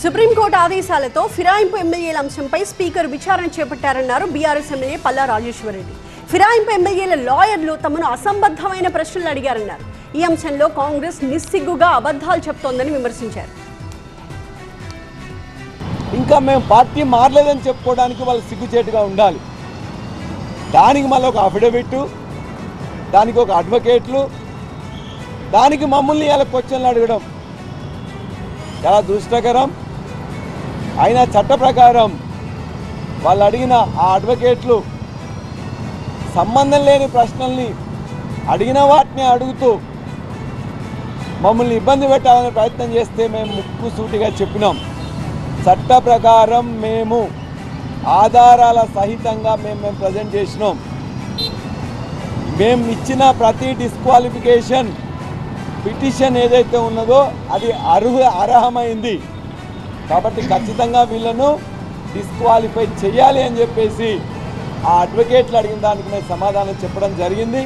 Supreme court ఆదేశాలతో ఫిరాయింపు ఎమ్మెల్యేల అంశంపై స్పీకర్ విచారణ చేపట్టారన్నారు బీఆర్ఎస్ ఎమ్మెల్యే పల్లా రాజేశ్వరరెడ్డి. ఫిరాయింపు ఎమ్మెల్యేల లాయర్లు తమను అసంబద్ధమైన ప్రశ్నలు అడిగారన్నారు. ఈ అంశంలో కాంగ్రెస్ నిస్సిగ్గుగా అబద్ధాలు చెప్తోందని విమర్శించారు. ఇంకా మేము పార్టీ మారలేదని చెప్పుకోవడానికి వాళ్ళు సిగ్గుచేటుగా ఉండాలి. దానికి మళ్ళీ ఒక అఫిడవిట్, దానికి ఒక అడ్వకేట్లు, దానికి మమ్మల్ని ఇలా క్వశ్చన్లు అడగడం చాలా దుష్టకరం. అయినా చట్ట ప్రకారం వాళ్ళు అడిగిన ఆ అడ్వకేట్లు సంబంధం లేని ప్రశ్నల్ని అడిగిన వాటిని అడుగుతూ మమ్మల్ని ఇబ్బంది పెట్టాలనే ప్రయత్నం చేస్తే మేము ముక్కుసూటిగా చెప్పినాం. చట్ట ప్రకారం మేము ఆధారాల సహితంగా మేము ప్రజెంట్ చేసినాం. మేము ఇచ్చిన ప్రతి డిస్క్వాలిఫికేషన్ పిటిషన్ ఏదైతే ఉన్నదో అది అర్హమైంది. కాబట్టి ఖచ్చితంగా వీళ్ళను డిస్క్వాలిఫై చేయాలి అని చెప్పేసి ఆ అడ్వకేట్లు అడిగిన దానికి మేము సమాధానం చెప్పడం జరిగింది.